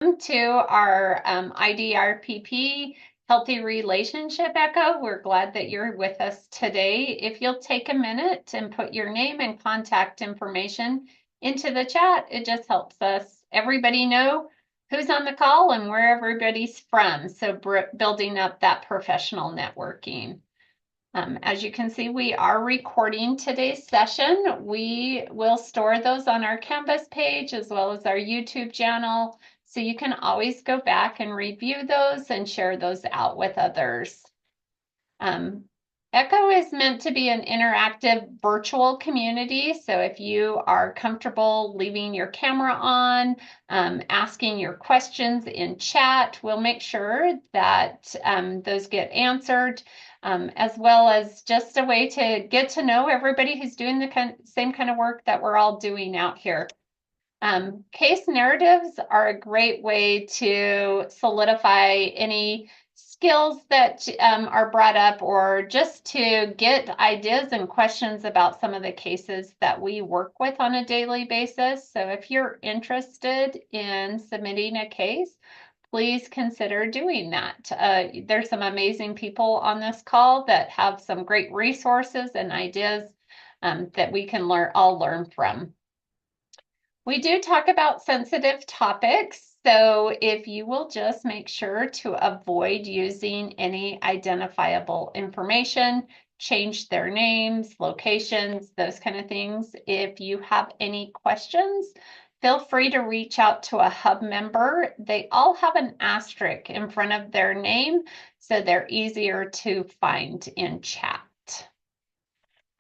To our IDRPP Healthy Relationship Echo. We're glad that you're with us today. If you'll take a minute and put your name and contact information into the chat, it just helps us, everybody know who's on the call and where everybody's from. So building up that professional networking. As you can see, we are recording today's session. We will store those on our Canvas page as well as our YouTube channel. So you can always go back and review those and share those out with others. Echo is meant to be an interactive virtual community. So if you are comfortable leaving your camera on, asking your questions in chat, we'll make sure that those get answered, as well as just a way to get to know everybody who's doing the same kind of work that we're all doing out here. Case narratives are a great way to solidify any skills that are brought up, or just to get ideas and questions about some of the cases that we work with on a daily basis. So if you're interested in submitting a case, please consider doing that. There's some amazing people on this call that have some great resources and ideas that we can all learn from. We do talk about sensitive topics, so if you will just make sure to avoid using any identifiable information, change their names, locations, those kind of things. If you have any questions, feel free to reach out to a hub member. They all have an asterisk in front of their name, so they're easier to find in chat.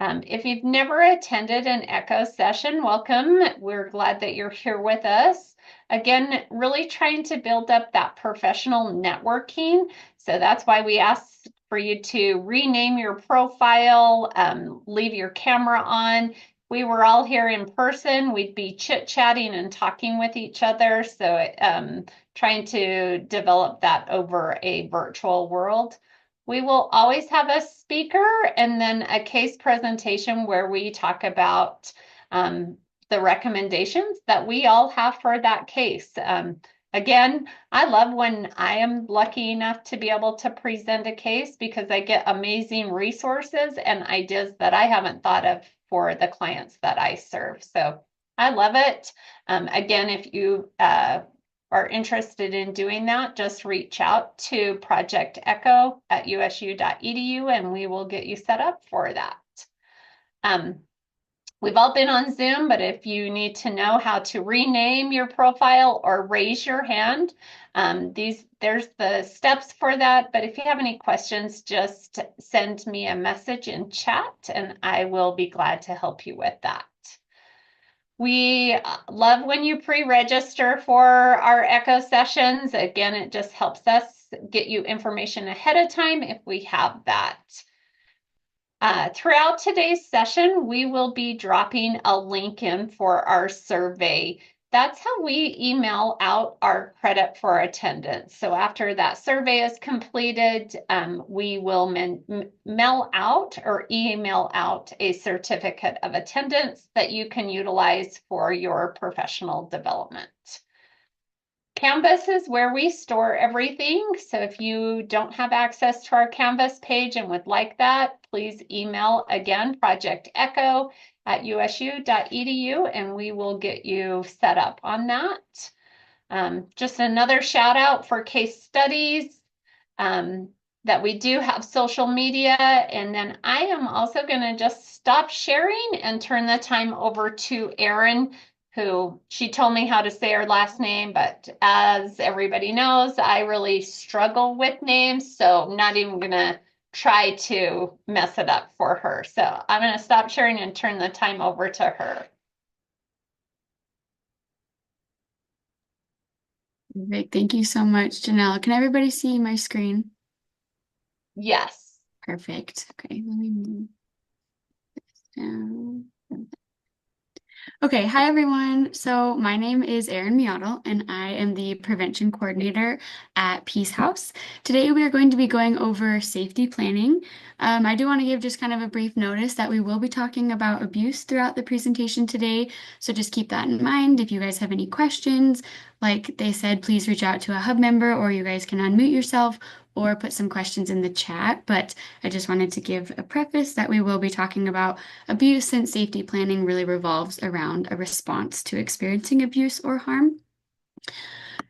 If you've never attended an Echo session, welcome. We're glad that you're here with us. Again, really trying to build up that professional networking. So that's why we asked for you to rename your profile, leave your camera on. We were all here in person, we'd be chit-chatting and talking with each other. So trying to develop that over a virtual world. We will always have a speaker and then a case presentation where we talk about the recommendations that we all have for that case. Again, I love when I am lucky enough to be able to present a case, because I get amazing resources and ideas that I haven't thought of for the clients that I serve. So I love it. Again, if you are interested in doing that, just reach out to projectecho@usu.edu and we will get you set up for that. We've all been on Zoom, but if you need to know how to rename your profile or raise your hand, there's the steps for that. But if you have any questions, just send me a message in chat and I will be glad to help you with that. We love when you pre-register for our Echo sessions. Again, it just helps us get you information ahead of time if we have that. Throughout today's session, we will be dropping a link in for our survey. That's how we email out our credit for attendance. So after that survey is completed, we will mail out or email out a certificate of attendance that you can utilize for your professional development. Canvas is where we store everything. So if you don't have access to our Canvas page and would like that, please email again, projectecho@usu.edu, and we will get you set up on that. Just another shout out for case studies, that we do have social media. And then I am also going to just stop sharing and turn the time over to Erin, who she told me how to say her last name, but as everybody knows, I really struggle with names, so I'm not even going to try to mess it up for her. So I'm going to stop sharing and turn the time over to her. Perfect. Thank you so much, Janelle. Can everybody see my screen? Yes. Perfect. Okay, let me move this down. Okay, hi everyone. So my name is Erin Miotto, and I am the prevention coordinator at Peace House. Today we are going to be going over safety planning. I do want to give just kind of a brief notice that we will be talking about abuse throughout the presentation today. So just keep that in mind. If you guys have any questions, like they said, please reach out to a hub member, or you guys can unmute yourself or put some questions in the chat. But I just wanted to give a preface that we will be talking about abuse and safety planning really revolves around a response to experiencing abuse or harm.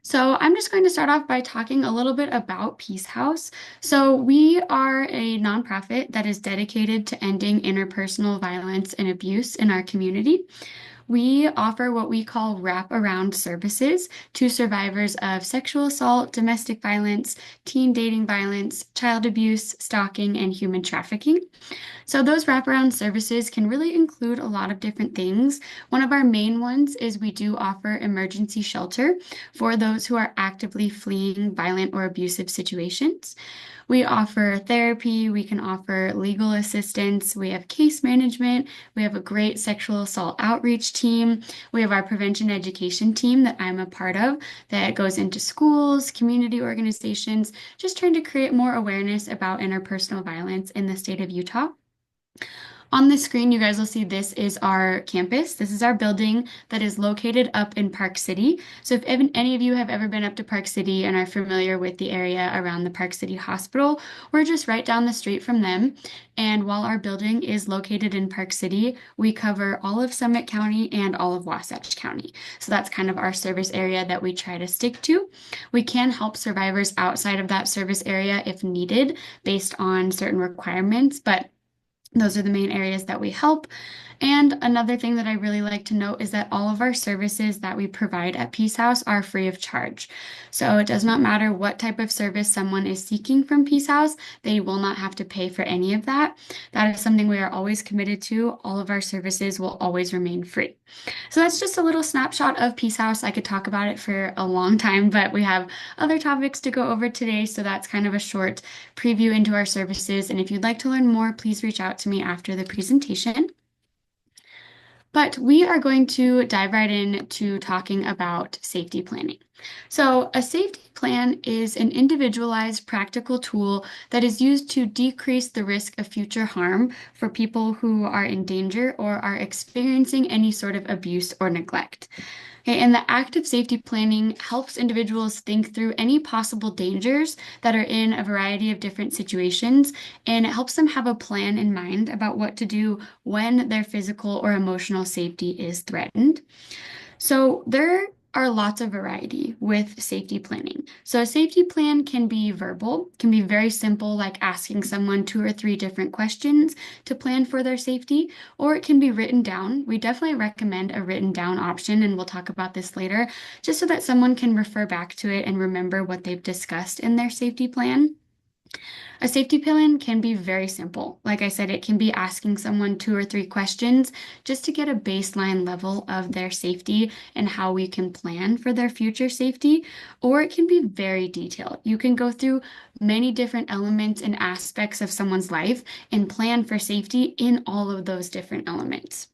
So I'm just going to start off by talking a little bit about Peace House. So we are a nonprofit that is dedicated to ending interpersonal violence and abuse in our community. We offer what we call wraparound services to survivors of sexual assault, domestic violence, teen dating violence, child abuse, stalking, and human trafficking. So those wraparound services can really include a lot of different things. One of our main ones is we do offer emergency shelter for those who are actively fleeing violent or abusive situations. We offer therapy, we can offer legal assistance, we have case management, we have a great sexual assault outreach team, we have our prevention education team that I'm a part of that goes into schools, community organizations, just trying to create more awareness about interpersonal violence in the state of Utah. On the screen, you guys will see this is our campus. This is our building that is located up in Park City. So if any of you have ever been up to Park City and are familiar with the area around the Park City Hospital, we're just right down the street from them. And while our building is located in Park City, we cover all of Summit County and all of Wasatch County. So that's kind of our service area that we try to stick to. We can help survivors outside of that service area if needed based on certain requirements, but those are the main areas that we help. And another thing that I really like to note is that all of our services that we provide at Peace House are free of charge. So it does not matter what type of service someone is seeking from Peace House, they will not have to pay for any of that. That is something we are always committed to. All of our services will always remain free. So that's just a little snapshot of Peace House. I could talk about it for a long time, but we have other topics to go over today. So that's kind of a short preview into our services. And if you'd like to learn more, please reach out to me after the presentation. But we are going to dive right into talking about safety planning. So, a safety plan is an individualized practical tool that is used to decrease the risk of future harm for people who are in danger or are experiencing any sort of abuse or neglect. Okay, and the active safety planning helps individuals think through any possible dangers that are in a variety of different situations, and it helps them have a plan in mind about what to do when their physical or emotional safety is threatened. So there are lots of variety with safety planning. So a safety plan can be verbal, can be very simple, like asking someone two or three different questions to plan for their safety, or it can be written down. We definitely recommend a written down option, and we'll talk about this later, just so that someone can refer back to it and remember what they've discussed in their safety plan. A safety plan can be very simple. Like I said, it can be asking someone two or three questions just to get a baseline level of their safety and how we can plan for their future safety, or it can be very detailed. You can go through many different elements and aspects of someone's life and plan for safety in all of those different elements.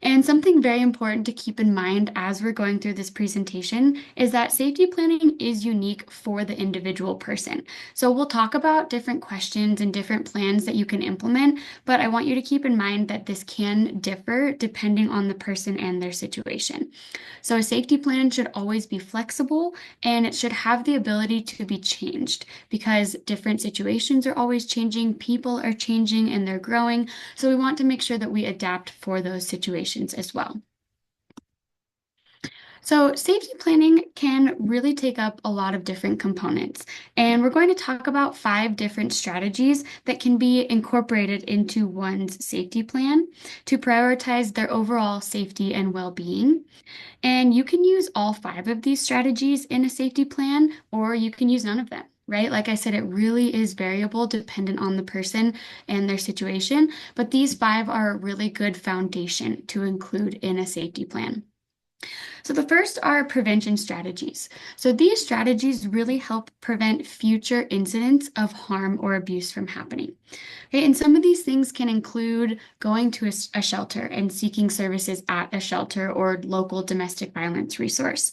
And something very important to keep in mind as we're going through this presentation is that safety planning is unique for the individual person. So we'll talk about different questions and different plans that you can implement, but I want you to keep in mind that this can differ depending on the person and their situation. So a safety plan should always be flexible and it should have the ability to be changed because different situations are always changing, people are changing and they're growing. So we want to make sure that we adapt for those situations as well. So safety planning can really take up a lot of different components, and we're going to talk about 5 different strategies that can be incorporated into one's safety plan to prioritize their overall safety and well-being. And you can use all 5 of these strategies in a safety plan, or you can use none of them. Right? Like I said, it really is variable dependent on the person and their situation, but these 5 are a really good foundation to include in a safety plan. So the first are prevention strategies. So these strategies really help prevent future incidents of harm or abuse from happening. Okay, and some of these things can include going to a shelter and seeking services at a shelter or local domestic violence resource.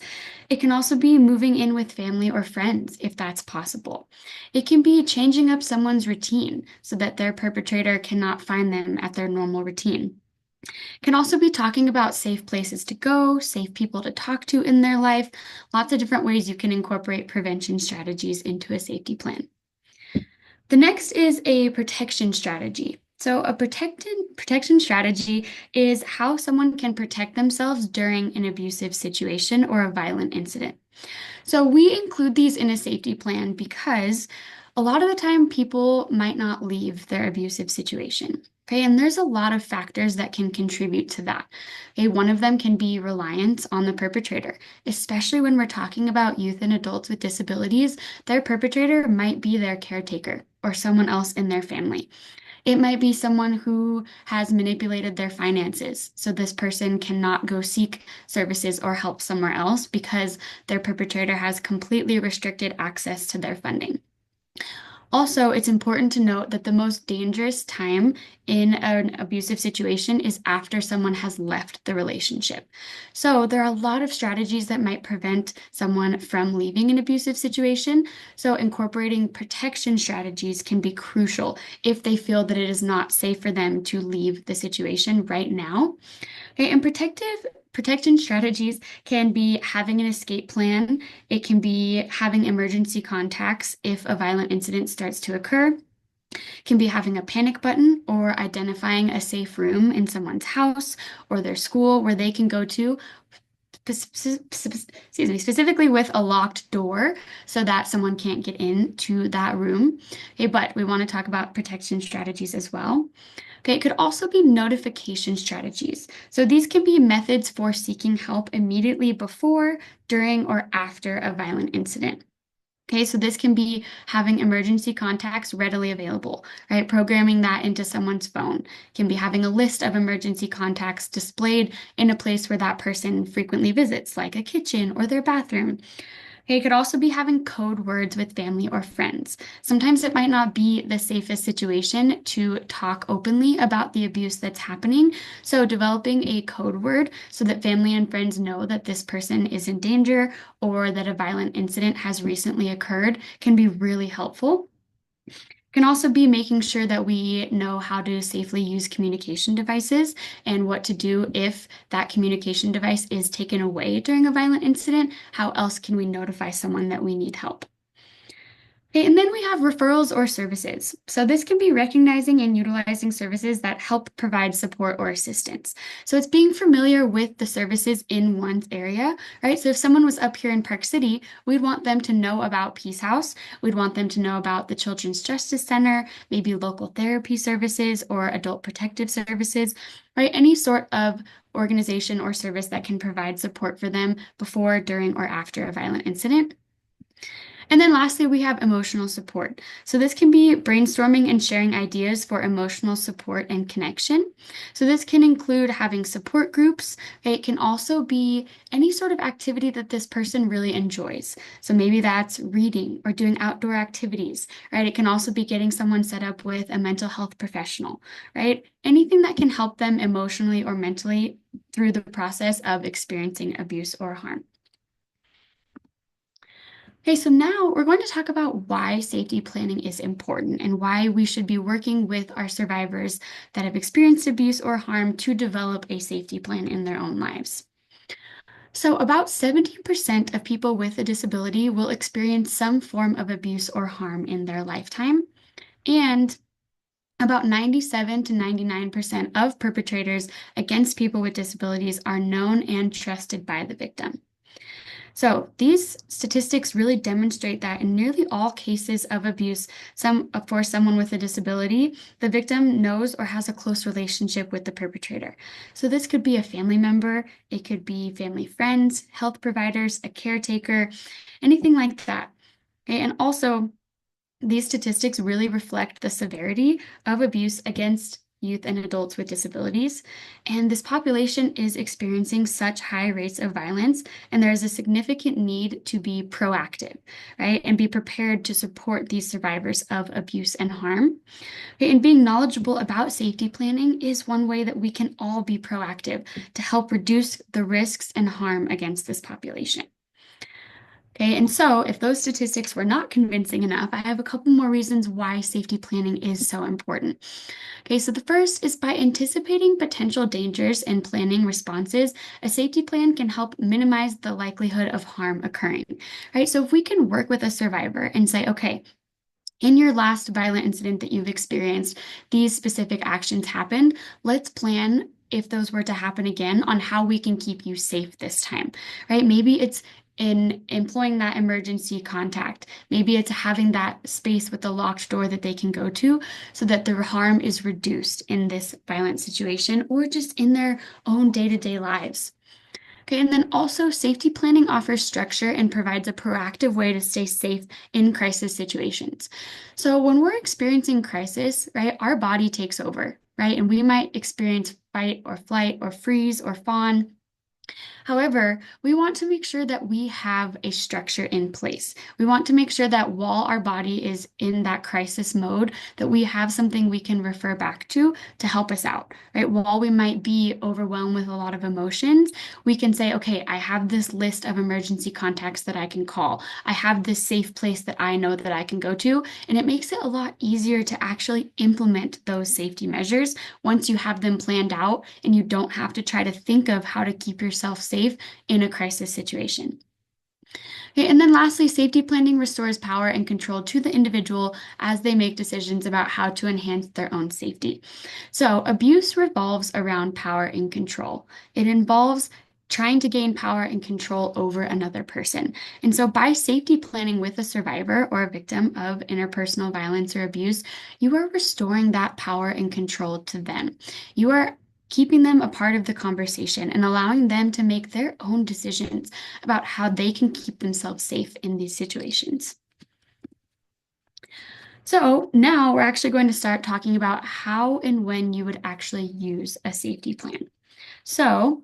It can also be moving in with family or friends if that's possible. It can be changing up someone's routine so that their perpetrator cannot find them at their normal routine. Can also be talking about safe places to go, safe people to talk to in their life, lots of different ways you can incorporate prevention strategies into a safety plan. The next is a protection strategy. So a protection strategy is how someone can protect themselves during an abusive situation or a violent incident. So we include these in a safety plan because a lot of the time people might not leave their abusive situation. Okay, and there's a lot of factors that can contribute to that. Okay, one of them can be reliance on the perpetrator, especially when we're talking about youth and adults with disabilities. Their perpetrator might be their caretaker or someone else in their family. It might be someone who has manipulated their finances. So this person cannot go seek services or help somewhere else because their perpetrator has completely restricted access to their funding. Also, it's important to note that the most dangerous time in an abusive situation is after someone has left the relationship. So, there are a lot of strategies that might prevent someone from leaving an abusive situation. So, incorporating protection strategies can be crucial if they feel that it is not safe for them to leave the situation right now. Okay, and protection strategies can be having an escape plan. It can be having emergency contacts if a violent incident starts to occur. It can be having a panic button or identifying a safe room in someone's house or their school where they can go to, excuse me, specifically with a locked door so that someone can't get into that room. Okay, but we want to talk about protection strategies as well. Okay, it could also be notification strategies. So these can be methods for seeking help immediately before, during, or after a violent incident. Okay, so this can be having emergency contacts readily available, right? Programming that into someone's phone. Can be having a list of emergency contacts displayed in a place where that person frequently visits, like a kitchen or their bathroom. Okay, it could also be having code words with family or friends. Sometimes it might not be the safest situation to talk openly about the abuse that's happening. So, developing a code word so that family and friends know that this person is in danger or that a violent incident has recently occurred can be really helpful. Can also be making sure that we know how to safely use communication devices and what to do if that communication device is taken away during a violent incident. How else can we notify someone that we need help? Okay, and then we have referrals or services. So this can be recognizing and utilizing services that help provide support or assistance. So it's being familiar with the services in one's area, right? So if someone was up here in Park City, we'd want them to know about Peace House. We'd want them to know about the Children's Justice Center, maybe local therapy services or adult protective services, right? Any sort of organization or service that can provide support for them before, during, or after a violent incident. And then lastly, we have emotional support. So this can be brainstorming and sharing ideas for emotional support and connection. So this can include having support groups. Okay? It can also be any sort of activity that this person really enjoys. So maybe that's reading or doing outdoor activities, right? It can also be getting someone set up with a mental health professional, right? Anything that can help them emotionally or mentally through the process of experiencing abuse or harm. Okay, so now we're going to talk about why safety planning is important and why we should be working with our survivors that have experienced abuse or harm to develop a safety plan in their own lives. So, about 70% of people with a disability will experience some form of abuse or harm in their lifetime, and about 97 to 99% of perpetrators against people with disabilities are known and trusted by the victim. So these statistics really demonstrate that in nearly all cases of abuse for someone with a disability, the victim knows or has a close relationship with the perpetrator. So this could be a family member, it could be family friends, health providers, a caretaker, anything like that. Okay, and also, these statistics really reflect the severity of abuse against youth and adults with disabilities. And this population is experiencing such high rates of violence, and there is a significant need to be proactive, right? And be prepared to support these survivors of abuse and harm. Okay, and being knowledgeable about safety planning is one way that we can all be proactive to help reduce the risks and harm against this population. Okay, and so if those statistics were not convincing enough, I have a couple more reasons why safety planning is so important. Okay, so the first is by anticipating potential dangers and planning responses, a safety plan can help minimize the likelihood of harm occurring, right? So if we can work with a survivor and say, okay, in your last violent incident that you've experienced, these specific actions happened. Let's plan if those were to happen again on how we can keep you safe this time, right? Maybe it's in employing that emergency contact. Maybe it's having that space with the locked door that they can go to so that the harm is reduced in this violent situation or just in their own day-to-day lives. Okay, and then also safety planning offers structure and provides a proactive way to stay safe in crisis situations. So when we're experiencing crisis, right, our body takes over, right? And we might experience fight or flight or freeze or fawn. However, we want to make sure that we have a structure in place. We want to make sure that while our body is in that crisis mode, that we have something we can refer back to help us out, right? While we might be overwhelmed with a lot of emotions, we can say, okay, I have this list of emergency contacts that I can call. I have this safe place that I know that I can go to, and it makes it a lot easier to actually implement those safety measures once you have them planned out and you don't have to try to think of how to keep yourself safe in a crisis situation. Okay, and then lastly, safety planning restores power and control to the individual as they make decisions about how to enhance their own safety. So abuse revolves around power and control. It involves trying to gain power and control over another person. And so by safety planning with a survivor or a victim of interpersonal violence or abuse, you are restoring that power and control to them. You are keeping them a part of the conversation and allowing them to make their own decisions about how they can keep themselves safe in these situations. So now we're actually going to start talking about how and when you would actually use a safety plan. So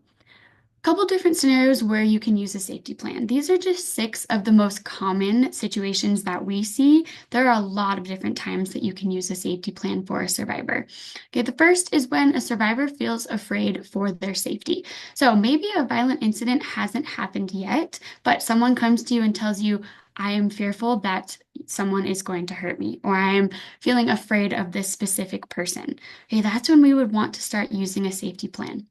couple different scenarios where you can use a safety plan. These are just 6 of the most common situations that we see. There are a lot of different times that you can use a safety plan for a survivor. Okay, the first is when a survivor feels afraid for their safety. So maybe a violent incident hasn't happened yet, but someone comes to you and tells you, I am fearful that someone is going to hurt me, or I am feeling afraid of this specific person. Okay, that's when we would want to start using a safety plan.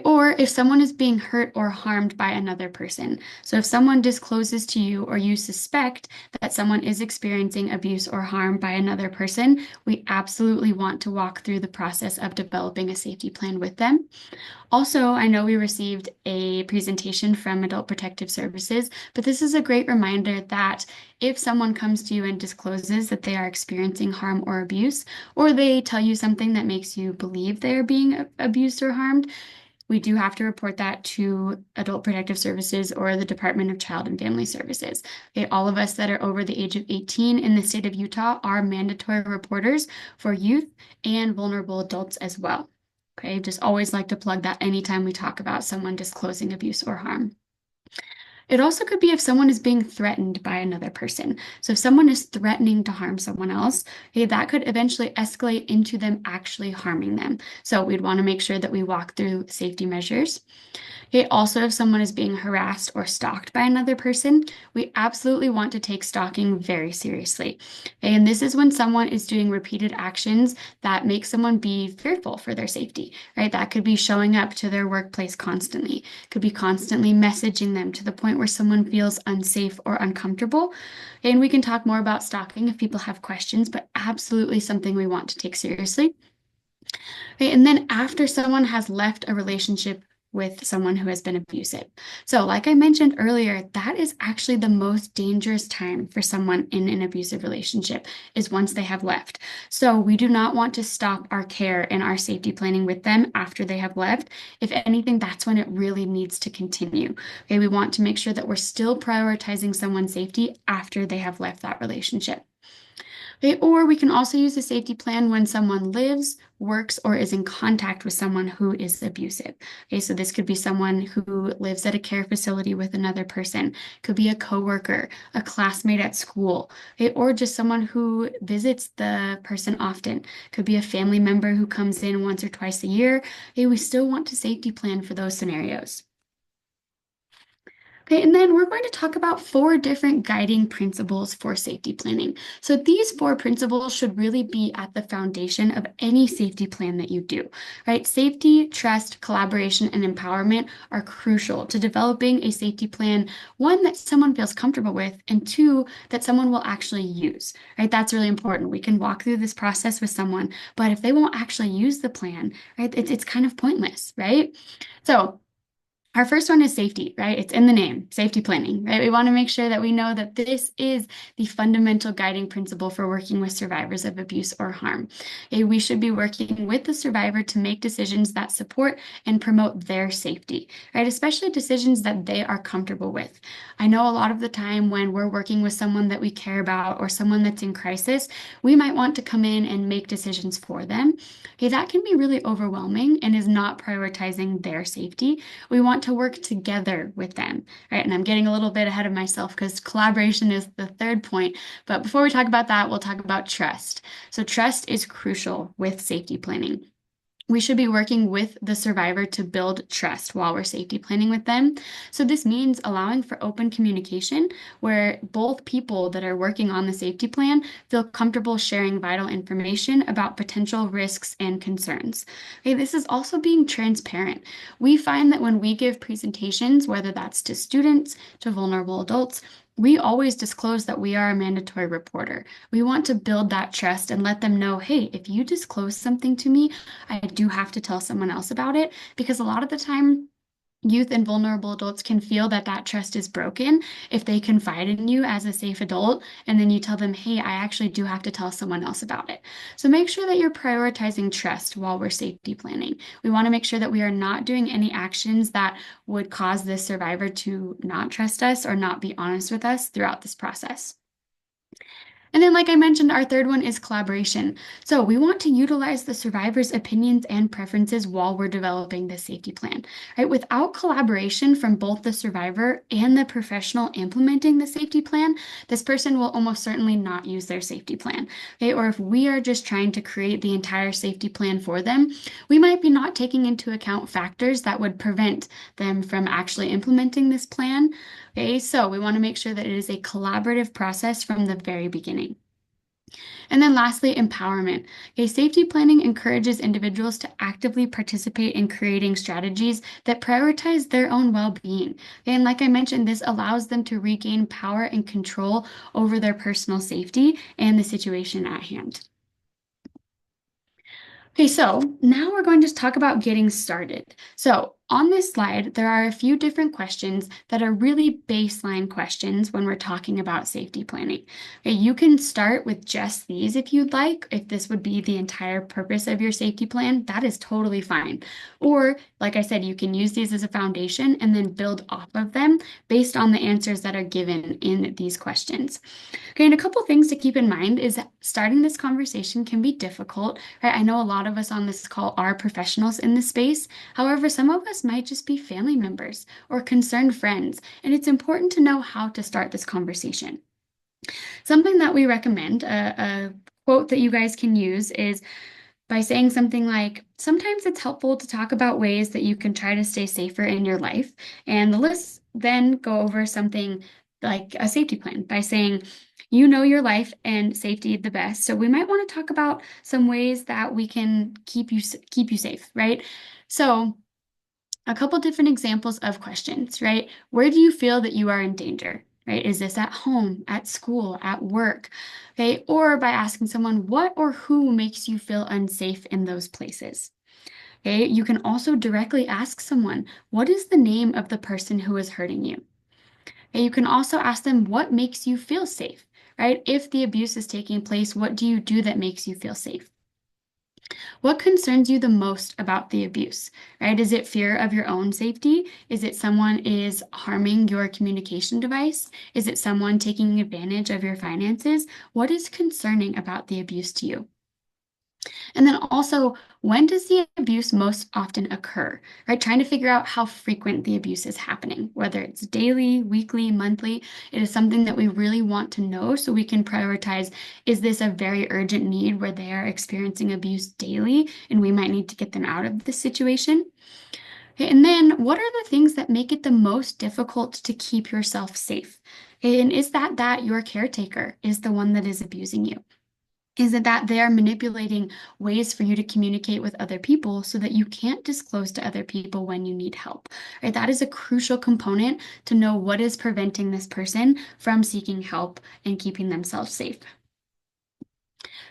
Or if someone is being hurt or harmed by another person. So if someone discloses to you or you suspect that someone is experiencing abuse or harm by another person, we absolutely want to walk through the process of developing a safety plan with them. Also, I know we received a presentation from Adult Protective Services, but this is a great reminder that if someone comes to you and discloses that they are experiencing harm or abuse, or they tell you something that makes you believe they are being abused or harmed, we do have to report that to Adult Protective Services or the Department of Child and Family Services. Okay, all of us that are over the age of 18 in the state of Utah are mandatory reporters for youth and vulnerable adults as well. Okay, just always like to plug that anytime we talk about someone disclosing abuse or harm. It also could be if someone is being threatened by another person. So if someone is threatening to harm someone else, okay, that could eventually escalate into them actually harming them. So we'd want to make sure that we walk through safety measures. Okay, also, if someone is being harassed or stalked by another person, we absolutely want to take stalking very seriously. Okay, and this is when someone is doing repeated actions that make someone be fearful for their safety, right? That could be showing up to their workplace constantly, could be constantly messaging them to the point where someone feels unsafe or uncomfortable. Okay, and we can talk more about stalking if people have questions, but absolutely something we want to take seriously. Okay, and then after someone has left a relationship with someone who has been abusive. So, like I mentioned earlier, that is actually the most dangerous time for someone in an abusive relationship is once they have left. So, we do not want to stop our care and our safety planning with them after they have left. If anything, that's when it really needs to continue. Okay, we want to make sure that we're still prioritizing someone's safety after they have left that relationship. Okay, or we can also use a safety plan when someone lives, works, or is in contact with someone who is abusive. Okay, so this could be someone who lives at a care facility with another person, could be a coworker, a classmate at school, okay, or just someone who visits the person often. Could be a family member who comes in once or twice a year. Okay, we still want to safety plan for those scenarios. Okay, and then we're going to talk about four different guiding principles for safety planning. So these four principles should really be at the foundation of any safety plan that you do, right? Safety, trust, collaboration, and empowerment are crucial to developing a safety plan, one that someone feels comfortable with, and two, that someone will actually use, right? That's really important. We can walk through this process with someone, but if they won't actually use the plan, right, it's kind of pointless, right? So our first one is safety, right? It's in the name, safety planning, right? We want to make sure that we know that this is the fundamental guiding principle for working with survivors of abuse or harm. Okay, we should be working with the survivor to make decisions that support and promote their safety, right? Especially decisions that they are comfortable with. I know a lot of the time when we're working with someone that we care about or someone that's in crisis, we might want to come in and make decisions for them. Okay, that can be really overwhelming and is not prioritizing their safety. We want to work together with them, right? And I'm getting a little bit ahead of myself because collaboration is the third point. But before we talk about that, we'll talk about trust. So trust is crucial with safety planning. We should be working with the survivor to build trust while we're safety planning with them. So, this means allowing for open communication where both people that are working on the safety plan feel comfortable sharing vital information about potential risks and concerns. Okay, this is also being transparent. We find that when we give presentations, whether that's to students, to vulnerable adults, we always disclose that we are a mandatory reporter. We want to build that trust and let them know, hey, if you disclose something to me, I do have to tell someone else about it because a lot of the time, youth and vulnerable adults can feel that that trust is broken if they confide in you as a safe adult and then you tell them, hey, I actually do have to tell someone else about it. So make sure that you're prioritizing trust while we're safety planning. We want to make sure that we are not doing any actions that would cause the survivor to not trust us or not be honest with us throughout this process. And then, like I mentioned, our third one is collaboration. So we want to utilize the survivor's opinions and preferences while we're developing this safety plan, right? Without collaboration from both the survivor and the professional implementing the safety plan, this person will almost certainly not use their safety plan, okay? Or if we are just trying to create the entire safety plan for them, we might be not taking into account factors that would prevent them from actually implementing this plan. Okay, so we want to make sure that it is a collaborative process from the very beginning. And then lastly, empowerment. Okay, safety planning encourages individuals to actively participate in creating strategies that prioritize their own well-being. Okay, and like I mentioned, this allows them to regain power and control over their personal safety and the situation at hand. Okay, so now we're going to talk about getting started. So on this slide, there are a few different questions that are really baseline questions when we're talking about safety planning. Okay, you can start with just these if you'd like. If this would be the entire purpose of your safety plan, that is totally fine. Or, like I said, you can use these as a foundation and then build off of them based on the answers that are given in these questions. Okay, and a couple things to keep in mind is that starting this conversation can be difficult, right? I know a lot of us on this call are professionals in this space. However, some of us might just be family members or concerned friends, and it's important to know how to start this conversation. Something that we recommend, a quote that you guys can use is by saying something like, sometimes it's helpful to talk about ways that you can try to stay safer in your life. And the lists then go over something like a safety plan by saying, you know your life and safety the best. So we might want to talk about some ways that we can keep you safe, right? So a couple different examples of questions, right? Where do you feel that you are in danger? Right? Is this at home, at school, at work? Okay. Or by asking someone, what or who makes you feel unsafe in those places? Okay. You can also directly ask someone, what is the name of the person who is hurting you? Okay. You can also ask them, what makes you feel safe? Right? If the abuse is taking place, what do you do that makes you feel safe? What concerns you the most about the abuse, right? Is it fear of your own safety? Is it someone is harming your communication device? Is it someone taking advantage of your finances? What is concerning about the abuse to you? And then also, when does the abuse most often occur, right? Trying to figure out how frequent the abuse is happening, whether it's daily, weekly, monthly. It is something that we really want to know so we can prioritize, is this a very urgent need where they are experiencing abuse daily and we might need to get them out of this situation? Okay, and then what are the things that make it the most difficult to keep yourself safe? And is that your caretaker is the one that is abusing you? Is it that they are manipulating ways for you to communicate with other people so that you can't disclose to other people when you need help, right? That is a crucial component to know what is preventing this person from seeking help and keeping themselves safe.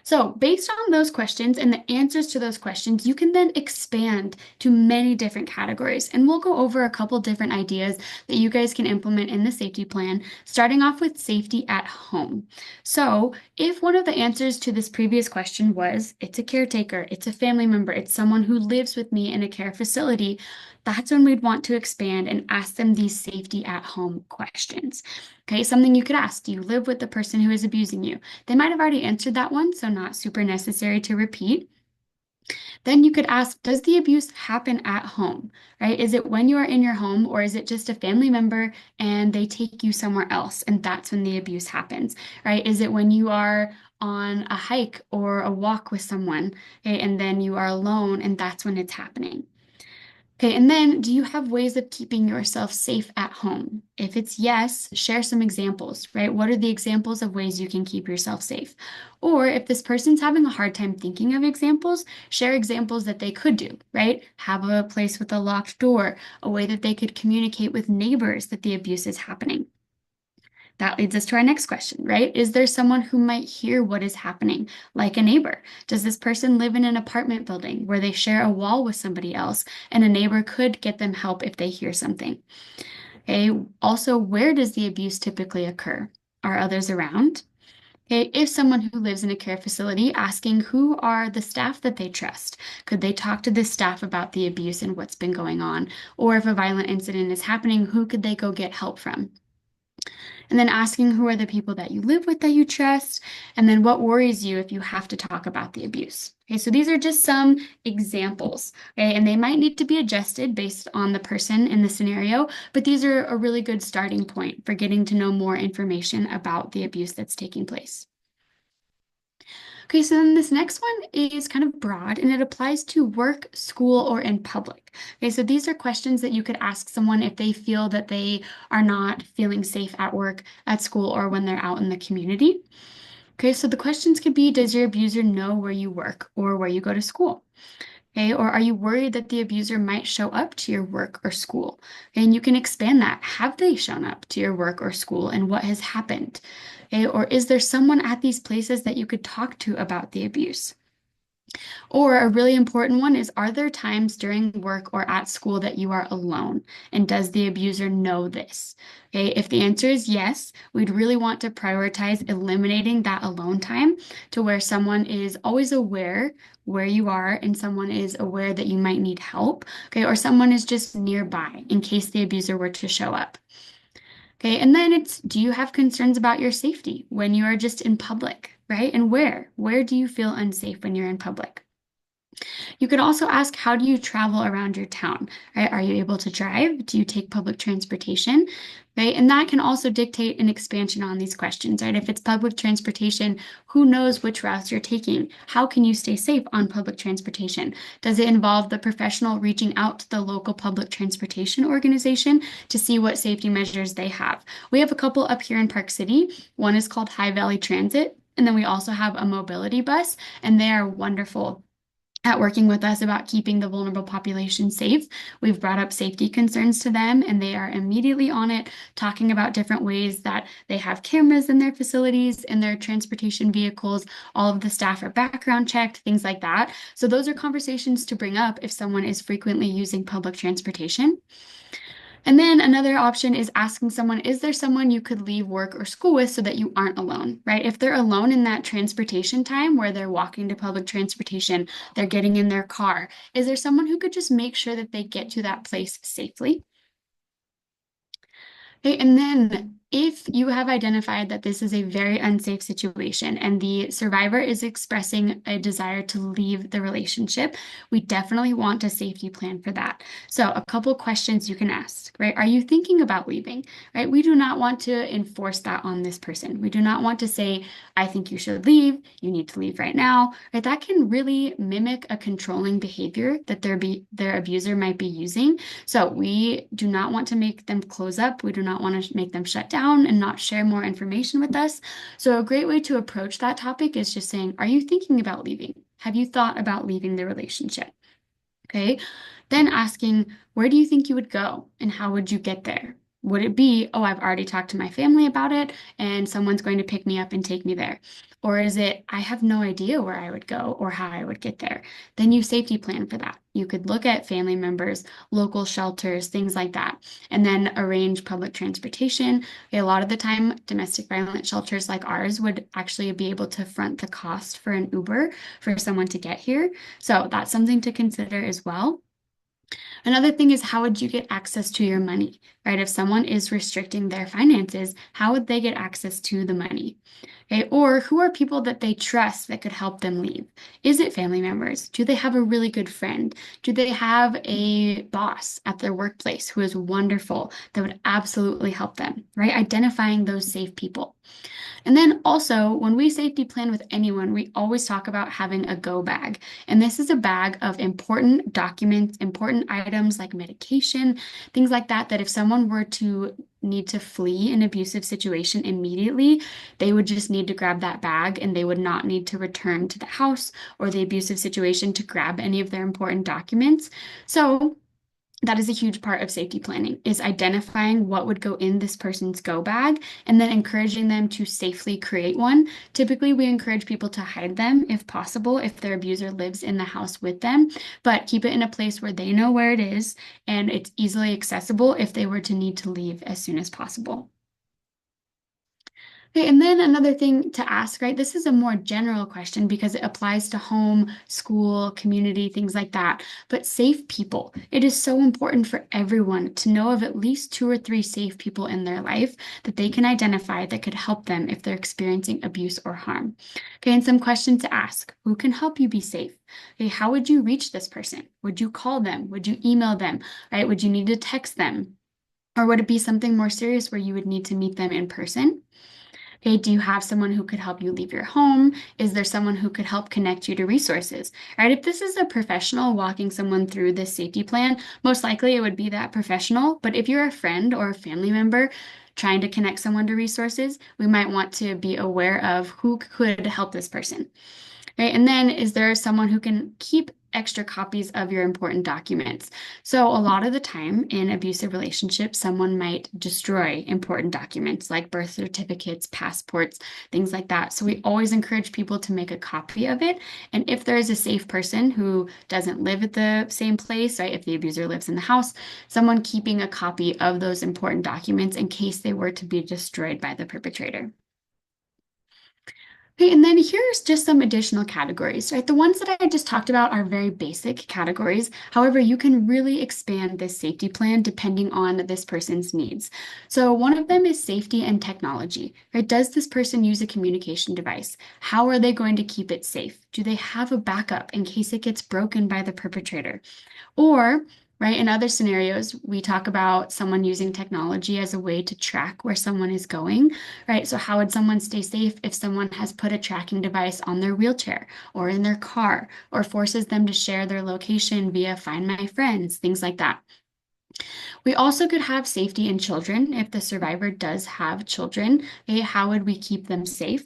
So, based on those questions and the answers to those questions, you can then expand to many different categories. And we'll go over a couple different ideas that you guys can implement in the safety plan, starting off with safety at home. So, if one of the answers to this previous question was, it's a caretaker, it's a family member, it's someone who lives with me in a care facility, that's when we'd want to expand and ask them these safety at home questions. Okay, something you could ask, do you live with the person who is abusing you? They might have already answered that one, so not super necessary to repeat. Then you could ask, does the abuse happen at home, right? Is it when you are in your home or is it just a family member and they take you somewhere else and that's when the abuse happens, right? Is it when you are on a hike or a walk with someone, okay, and then you are alone and that's when it's happening? Okay, and then do you have ways of keeping yourself safe at home? If it's yes, share some examples, right? What are the examples of ways you can keep yourself safe? Or if this person's having a hard time thinking of examples, share examples that they could do, right? Have a place with a locked door, a way that they could communicate with neighbors that the abuse is happening. That leads us to our next question, right? Is there someone who might hear what is happening, like a neighbor? Does this person live in an apartment building where they share a wall with somebody else and a neighbor could get them help if they hear something? Okay. Also, where does the abuse typically occur? Are others around? Okay. If someone who lives in a care facility, asking who are the staff that they trust? Could they talk to the staff about the abuse and what's been going on? Or if a violent incident is happening, who could they go get help from? And then asking who are the people that you live with that you trust, and then what worries you if you have to talk about the abuse. Okay, so these are just some examples, okay, and they might need to be adjusted based on the person in the scenario, but these are a really good starting point for getting to know more information about the abuse that's taking place. Okay, so then this next one is kind of broad and it applies to work, school, or in public. Okay, so these are questions that you could ask someone if they feel that they are not feeling safe at work, at school, or when they're out in the community. Okay, so the questions could be, does your abuser know where you work or where you go to school? Okay, or are you worried that the abuser might show up to your work or school? Okay, and you can expand that. Have they shown up to your work or school and what has happened? Okay, or is there someone at these places that you could talk to about the abuse? Or a really important one is, are there times during work or at school that you are alone? And does the abuser know this? Okay, if the answer is yes, we'd really want to prioritize eliminating that alone time to where someone is always aware where you are and someone is aware that you might need help, okay, or someone is just nearby in case the abuser were to show up. Okay, and then it's, do you have concerns about your safety when you are just in public, right? And where? Where do you feel unsafe when you're in public? You could also ask, how do you travel around your town, right? Are you able to drive? Do you take public transportation, right? And that can also dictate an expansion on these questions, right? If it's public transportation, who knows which routes you're taking? How can you stay safe on public transportation? Does it involve the professional reaching out to the local public transportation organization to see what safety measures they have? We have a couple up here in Park City. One is called High Valley Transit. And then we also have a mobility bus, and they are wonderful at working with us about keeping the vulnerable population safe. We've brought up safety concerns to them, and they are immediately on it, talking about different ways that they have cameras in their facilities, in their transportation vehicles. All of the staff are background checked, things like that. So those are conversations to bring up if someone is frequently using public transportation. And then another option is asking someone, is there someone you could leave work or school with so that you aren't alone, right? If they're alone in that transportation time where they're walking to public transportation, they're getting in their car, is there someone who could just make sure that they get to that place safely? Okay, and then if you have identified that this is a very unsafe situation and the survivor is expressing a desire to leave the relationship, we definitely want a safety plan for that. So, a couple questions you can ask, right? Are you thinking about leaving, right? We do not want to enforce that on this person. We do not want to say, I think you should leave, you need to leave right now, right? That can really mimic a controlling behavior that their abuser might be using. So we do not want to make them close up. We do not want to make them shut down and not share more information with us. So a great way to approach that topic is just saying, are you thinking about leaving? Have you thought about leaving the relationship? Okay. Then asking, where do you think you would go and how would you get there? Would it be, oh, I've already talked to my family about it and someone's going to pick me up and take me there? Or is it, I have no idea where I would go or how I would get there? Then you safety plan for that. You could look at family members, local shelters, things like that, and then arrange public transportation. A lot of the time, domestic violence shelters like ours would actually be able to front the cost for an Uber for someone to get here. So that's something to consider as well. Another thing is how would you get access to your money, right? If someone is restricting their finances, how would they get access to the money? Okay, or who are people that they trust that could help them leave? Is it family members? Do they have a really good friend? Do they have a boss at their workplace who is wonderful that would absolutely help them, right? Identifying those safe people. And then also, when we safety plan with anyone, we always talk about having a go bag. And this is a bag of important documents, important items like medication, things like that, that if someone were to need to flee an abusive situation immediately, they would just need to grab that bag and they would not need to return to the house or the abusive situation to grab any of their important documents. So, that is a huge part of safety planning is identifying what would go in this person's go bag and then encouraging them to safely create one. Typically, we encourage people to hide them if possible, if their abuser lives in the house with them, but keep it in a place where they know where it is and it's easily accessible if they were to need to leave as soon as possible. Okay, and then another thing to ask, right? This is a more general question because it applies to home, school, community, things like that. But safe people. It is so important for everyone to know of at least two or three safe people in their life that they can identify that could help them if they're experiencing abuse or harm. Okay, and some questions to ask. Who can help you be safe? Okay, how would you reach this person? Would you call them? Would you email them? Right? Would you need to text them? Or would it be something more serious where you would need to meet them in person? Okay, do you have someone who could help you leave your home? Is there someone who could help connect you to resources? Right? If this is a professional walking someone through this safety plan, most likely it would be that professional. But if you're a friend or a family member trying to connect someone to resources, we might want to be aware of who could help this person. Right? And then is there someone who can keep extra copies of your important documents? So a lot of the time in abusive relationships, someone might destroy important documents like birth certificates, passports, things like that. So we always encourage people to make a copy of it. And if there is a safe person who doesn't live at the same place, right? If the abuser lives in the house, someone keeping a copy of those important documents in case they were to be destroyed by the perpetrator. Okay, and then here's just some additional categories, right? The ones that I just talked about are very basic categories. However, you can really expand this safety plan depending on this person's needs. So one of them is safety and technology, right? Does this person use a communication device? How are they going to keep it safe? Do they have a backup in case it gets broken by the perpetrator? Or, right, in other scenarios, we talk about someone using technology as a way to track where someone is going, right? So, how would someone stay safe if someone has put a tracking device on their wheelchair or in their car or forces them to share their location via Find My Friends, things like that? We also could have safety in children if the survivor does have children. Okay, how would we keep them safe?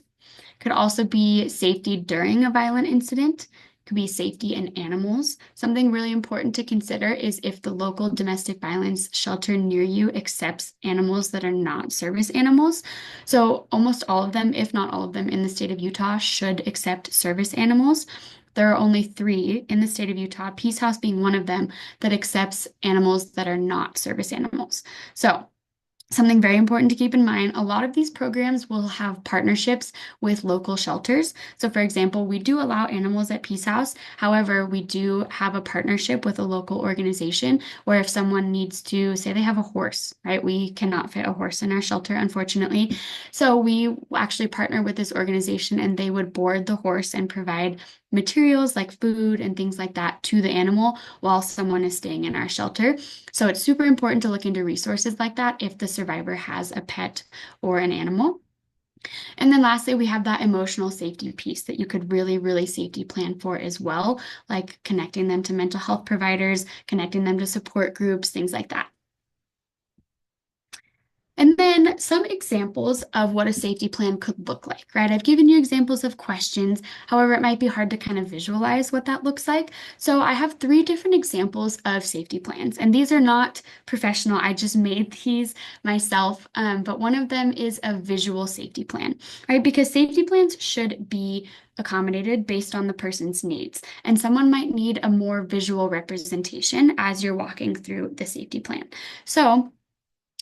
Could also be safety during a violent incident. Could be safety in animals. Something really important to consider is if the local domestic violence shelter near you accepts animals that are not service animals. So almost all of them, if not all of them in the state of Utah, should accept service animals. there are only 3 in the state of Utah, Peace House being one of them, that accepts animals that are not service animals. So something very important to keep in mind, a lot of these programs will have partnerships with local shelters. So for example, we do allow animals at Peace House. However, we do have a partnership with a local organization where if someone needs to, say they have a horse, right? We cannot fit a horse in our shelter, unfortunately. So we actually partner with this organization and they would board the horse and provide materials like food and things like that to the animal while someone is staying in our shelter. So it's super important to look into resources like that if the survivor has a pet or an animal. And then lastly, we have that emotional safety piece that you could really, really safety plan for as well, like connecting them to mental health providers, connecting them to support groups, things like that. And then some examples of what a safety plan could look like, right? I've given you examples of questions. However, it might be hard to kind of visualize what that looks like. So I have 3 different examples of safety plans, and these are not professional. I just made these myself, but one of them is a visual safety plan, right? Because safety plans should be accommodated based on the person's needs, and someone might need a more visual representation as you're walking through the safety plan. So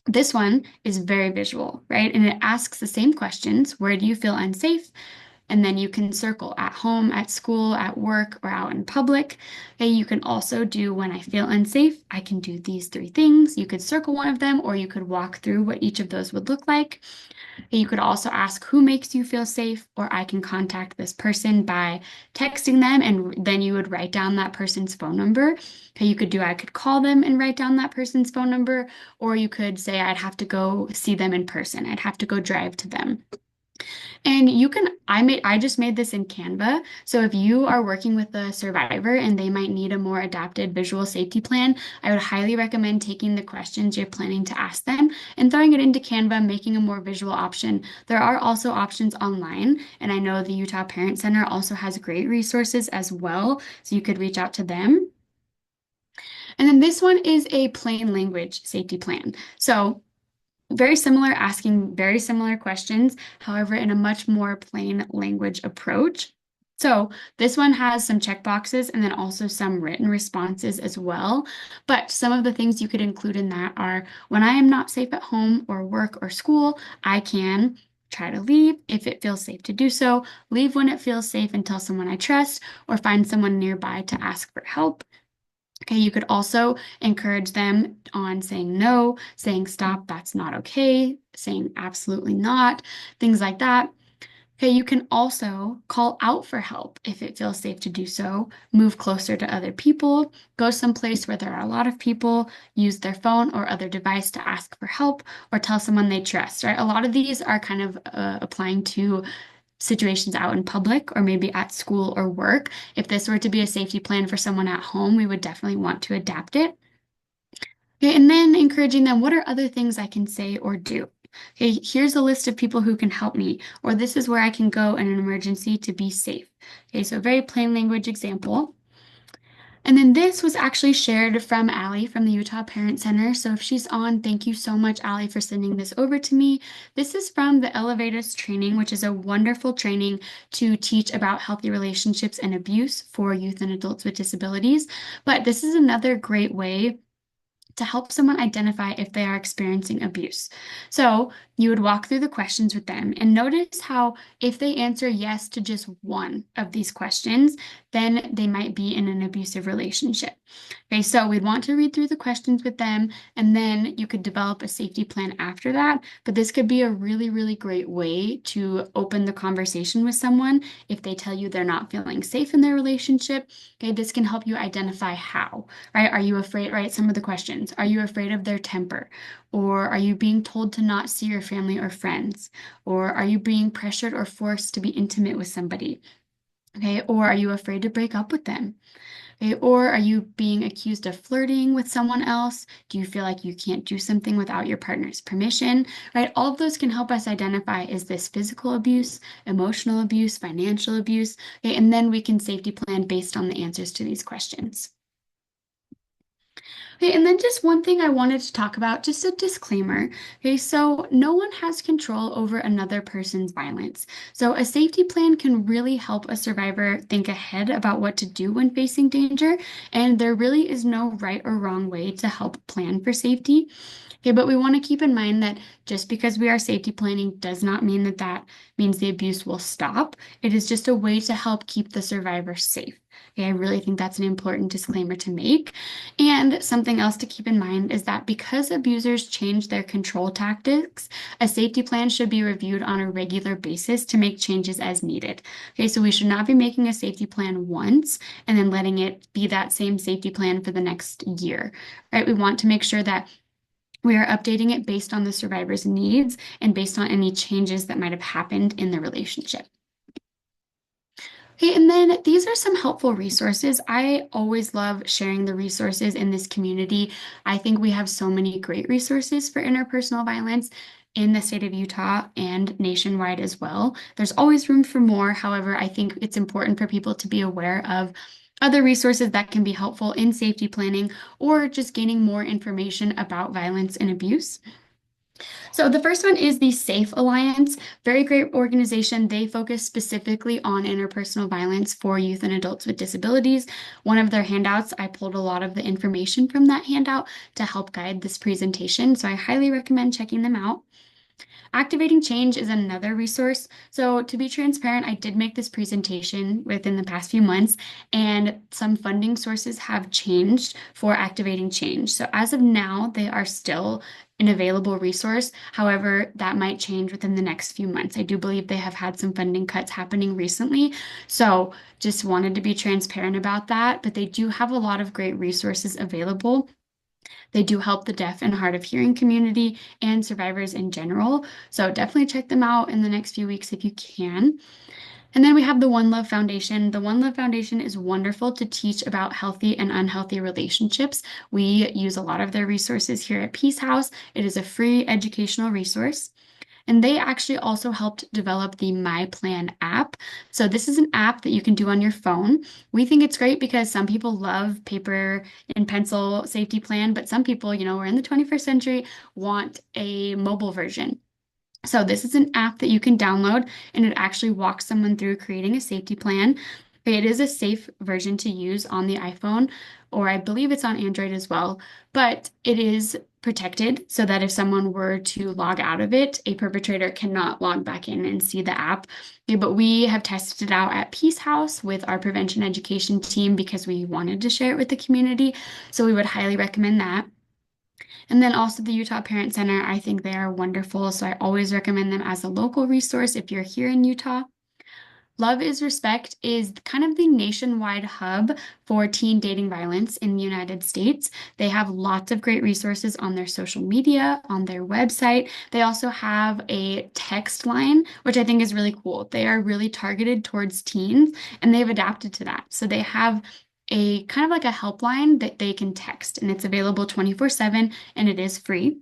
this one is very visual, right? And it asks the same questions. Where do you feel unsafe? And then you can circle at home, at school, at work, or out in public. Okay, you can also do when I feel unsafe, I can do these 3 things. You could circle one of them, or you could walk through what each of those would look like. You could also ask who makes you feel safe, or I can contact this person by texting them, and then you would write down that person's phone number. Okay, you could do, I could call them and write down that person's phone number, or you could say I'd have to go see them in person. I'd have to go drive to them. And you can, I just made this in Canva. So if you are working with a survivor and they might need a more adapted visual safety plan, I would highly recommend taking the questions you're planning to ask them and throwing it into Canva, making a more visual option. There are also options online, and I know the Utah Parent Center also has great resources as well, so you could reach out to them. And then this one is a plain language safety plan. So very similar, asking very similar questions, however, in a much more plain language approach. So this one has some check boxes and then also some written responses as well. But some of the things you could include in that are when I am not safe at home or work or school, I can try to leave if it feels safe to do so, leave when it feels safe and tell someone I trust, or find someone nearby to ask for help. Okay, you could also encourage them on saying no, saying stop, that's not okay, saying absolutely not, things like that. Okay, you can also call out for help if it feels safe to do so, move closer to other people, go someplace where there are a lot of people, use their phone or other device to ask for help, or tell someone they trust, right? A lot of these are kind of applying to situations out in public or maybe at school or work. If this were to be a safety plan for someone at home, we would definitely want to adapt it. Okay, and then encouraging them, what are other things I can say or do? Okay, here's a list of people who can help me, or this is where I can go in an emergency to be safe. Okay, so very plain language example. And then this was actually shared from Allie from the Utah Parent Center. So if she's on, thank you so much, Allie, for sending this over to me. This is from the Elevatus training, which is a wonderful training to teach about healthy relationships and abuse for youth and adults with disabilities. But this is another great way to help someone identify if they are experiencing abuse. So you would walk through the questions with them and notice how if they answer yes to just one of these questions, then they might be in an abusive relationship. Okay, so we'd want to read through the questions with them, and then you could develop a safety plan after that. But this could be a really, really great way to open the conversation with someone if they tell you they're not feeling safe in their relationship. Okay, this can help you identify how, right? Are you afraid, right? Some of the questions. Are you afraid of their temper? Or are you being told to not see your family or friends? Or are you being pressured or forced to be intimate with somebody? Okay, or are you afraid to break up with them? Okay, or are you being accused of flirting with someone else? Do you feel like you can't do something without your partner's permission? Right? All of those can help us identify, is this physical abuse, emotional abuse, financial abuse? Okay, and then we can safety plan based on the answers to these questions. Okay, and then just one thing I wanted to talk about, just a disclaimer. Okay, so no one has control over another person's violence. So a safety plan can really help a survivor think ahead about what to do when facing danger, and there really is no right or wrong way to help plan for safety. Okay, but we want to keep in mind that just because we are safety planning does not mean that that means the abuse will stop. It is just a way to help keep the survivor safe. Okay, I really think that's an important disclaimer to make. And something else to keep in mind is that because abusers change their control tactics, a safety plan should be reviewed on a regular basis to make changes as needed. Okay, so we should not be making a safety plan once and then letting it be that same safety plan for the next year, right? We want to make sure that we are updating it based on the survivor's needs and based on any changes that might have happened in the relationship. Okay, and then these are some helpful resources. I always love sharing the resources in this community. I think we have so many great resources for interpersonal violence in the state of Utah and nationwide as well. There's always room for more. However, I think it's important for people to be aware of other resources that can be helpful in safety planning or just gaining more information about violence and abuse. So the first one is the Safe Alliance. Very great organization. They focus specifically on interpersonal violence for youth and adults with disabilities. One of their handouts, I pulled a lot of the information from that handout to help guide this presentation. So I highly recommend checking them out. Activating Change is another resource. So, to be transparent, I did make this presentation within the past few months, and some funding sources have changed for Activating Change. So, as of now, they are still an available resource. However, that might change within the next few months. I do believe they have had some funding cuts happening recently. So, just wanted to be transparent about that. But they do have a lot of great resources available. They do help the deaf and hard of hearing community and survivors in general. So definitely check them out in the next few weeks if you can. And then we have the One Love Foundation. The One Love Foundation is wonderful to teach about healthy and unhealthy relationships. We use a lot of their resources here at Peace House. It is a free educational resource. And they actually also helped develop the My Plan app. So this is an app that you can do on your phone. We think it's great because some people love paper and pencil safety plan, but some people, we're in the 21st century, want a mobile version. So this is an app that you can download and it actually walks someone through creating a safety plan. It is a safe version to use on the iPhone, or I believe it's on Android as well, but it is protected so that if someone were to log out of it, a perpetrator cannot log back in and see the app. Yeah, but we have tested it out at Peace House with our prevention education team because we wanted to share it with the community. So we would highly recommend that. And then also the Utah Parent Center, I think they are wonderful. So I always recommend them as a local resource if you're here in Utah. Love is Respect is kind of the nationwide hub for teen dating violence in the United States. They have lots of great resources on their social media, on their website. They also have a text line, which I think is really cool. They are really targeted towards teens and they've adapted to that. So they have a kind of like a helpline that they can text and it's available 24/7 and it is free.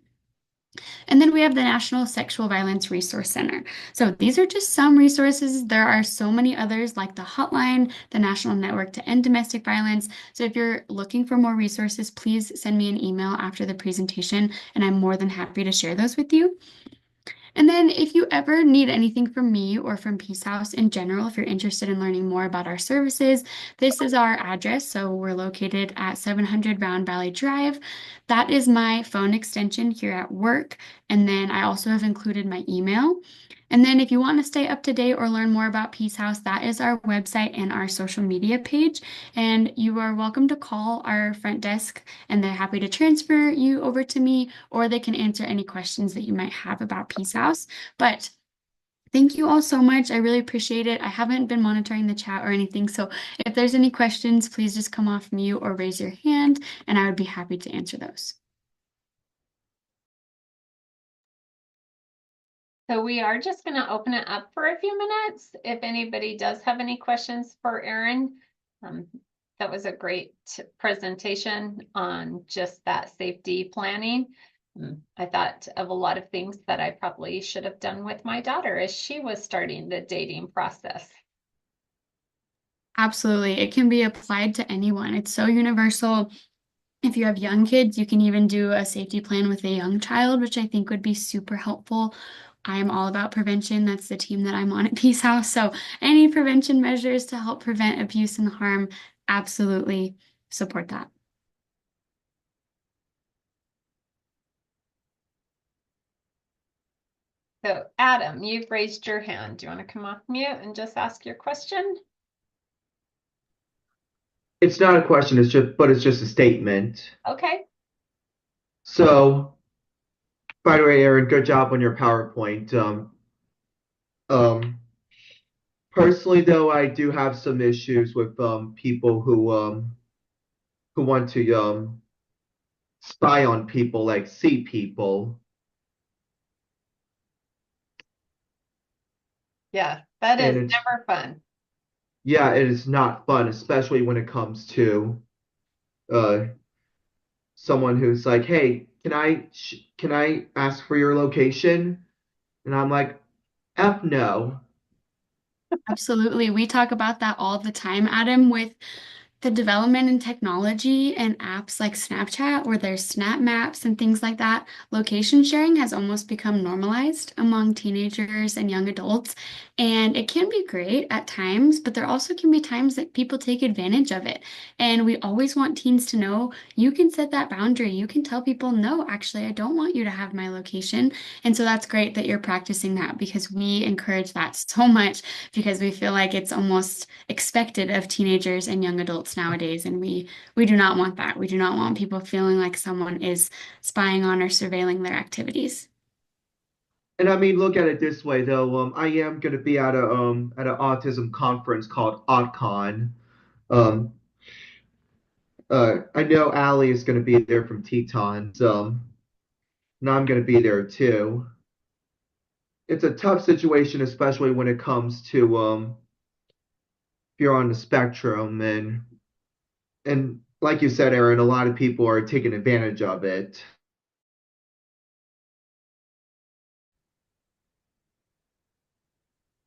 And then we have the National Sexual Violence Resource Center. So these are just some resources. There are so many others like the Hotline, the National Network to End Domestic Violence. So if you're looking for more resources, please send me an email after the presentation, and I'm more than happy to share those with you. And then if you ever need anything from me or from Peace House in general, if you're interested in learning more about our services, this is our address. So we're located at 700 Round Valley Drive. That is my phone extension here at work. And then I also have included my email. And then if you want to stay up to date or learn more about Peace House, that is our website and our social media page. And you are welcome to call our front desk and they're happy to transfer you over to me or they can answer any questions that you might have about Peace House. But thank you all so much. I really appreciate it. I haven't been monitoring the chat or anything. So if there's any questions, please just come off mute or raise your hand and I would be happy to answer those. So we are just going to open it up for a few minutes. If anybody does have any questions for Erin, that was a great presentation on just that safety planning. I thought of a lot of things that I probably should have done with my daughter as she was starting the dating process. Absolutely. It can be applied to anyone. It's so universal. If you have young kids, you can even do a safety plan with a young child, which I think would be super helpful. I am all about prevention. That's the team that I'm on at Peace House. So any prevention measures to help prevent abuse and harm, absolutely support that. So Adam, you've raised your hand. Do you want to come off mute and just ask your question? It's not a question, it's just a statement. Okay. So, by the way, Aaron, good job on your PowerPoint. Um, Personally, though, I do have some issues with people who want to spy on people, like see people, Yeah, that and is it's never fun. yeah, it is not fun, especially when it comes to uh someone who's like, "Hey, can I ask for your location?" And I'm like, "F no." Absolutely. We talk about that all the time, Adam, with the development in technology and apps like Snapchat, where there's snap maps and things like that, location sharing has almost become normalized among teenagers and young adults. And it can be great at times, but there also can be times that people take advantage of it. And we always want teens to know you can set that boundary. You can tell people, no, actually, I don't want you to have my location. And so that's great that you're practicing that because we encourage that so much because we feel like it's almost expected of teenagers and young adults nowadays, and we do not want that. We do not want people feeling like someone is spying on or surveilling their activities. And I mean, look at it this way, though. I am going to be at an autism conference called AutCon. Um, I know Allie is going to be there from Tetons. And I'm going to be there too. It's a tough situation, especially when it comes to if you're on the spectrum, and like you said, Aaron, a lot of people are taking advantage of it.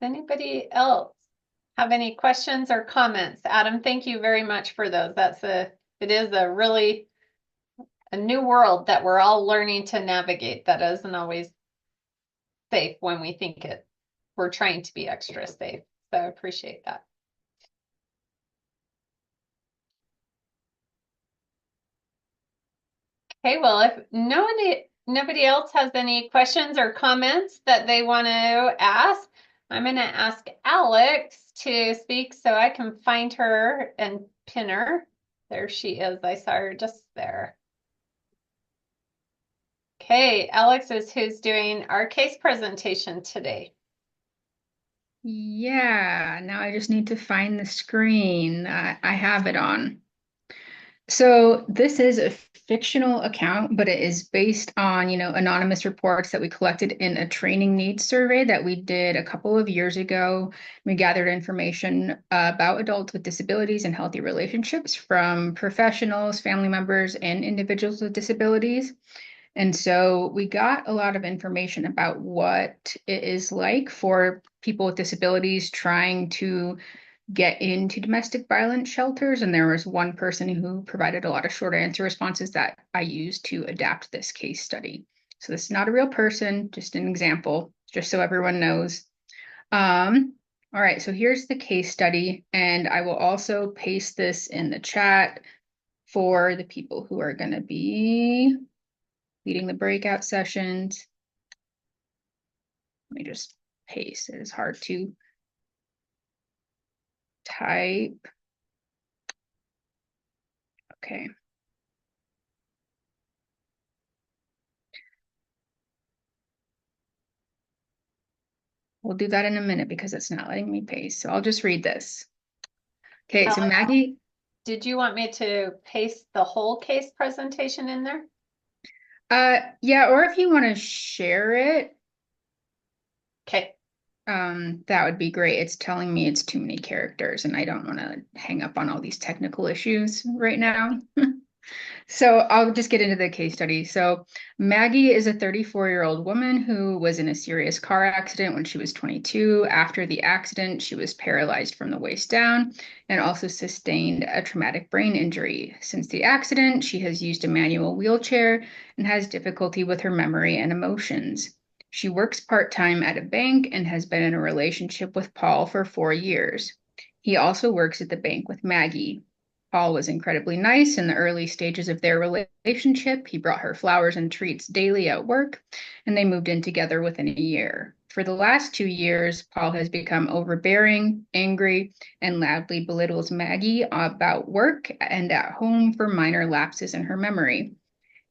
Anybody else have any questions or comments? Adam, thank you very much for those. It is a really a new world that we're all learning to navigate that isn't always safe when we think we're trying to be extra safe. So I appreciate that. Okay, well, if nobody else has any questions or comments that they want to ask, I'm going to ask Alex to speak so I can find her and pin her. There she is. I saw her just there. Okay, Alex is who's doing our case presentation today. Yeah, now I just need to find the screen. I have it on. So this is a fictional account, but it is based on, anonymous reports that we collected in a training needs survey that we did a couple of years ago. We gathered information about adults with disabilities and healthy relationships from professionals, family members, and individuals with disabilities. And so we got a lot of information about what it is like for people with disabilities trying to get into domestic violence shelters. And there was one person who provided a lot of short answer responses that I used to adapt this case study. So this is not a real person, just an example, just so everyone knows. All right, so here's the case study, and I will also paste this in the chat for the people who are going to be leading the breakout sessions. Let me just paste. It is hard to type. Okay. We'll do that in a minute because it's not letting me paste. So I'll just read this. Okay, so Alex, Maggie. did you want me to paste the whole case presentation in there? Yeah, or if you want to share it, Okay. that would be great. It's telling me it's too many characters and I don't want to hang up on all these technical issues right now. So I'll just get into the case study. So Maggie is a 34-year-old woman who was in a serious car accident when she was 22. After the accident, she was paralyzed from the waist down and also sustained a traumatic brain injury. Since the accident, she has used a manual wheelchair and has difficulty with her memory and emotions. She works part-time at a bank and has been in a relationship with Paul for 4 years. He also works at the bank with Maggie. Paul was incredibly nice in the early stages of their relationship. He brought her flowers and treats daily at work, and they moved in together within a year. For the last 2 years, Paul has become overbearing, angry, and loudly belittles Maggie about work and at home for minor lapses in her memory.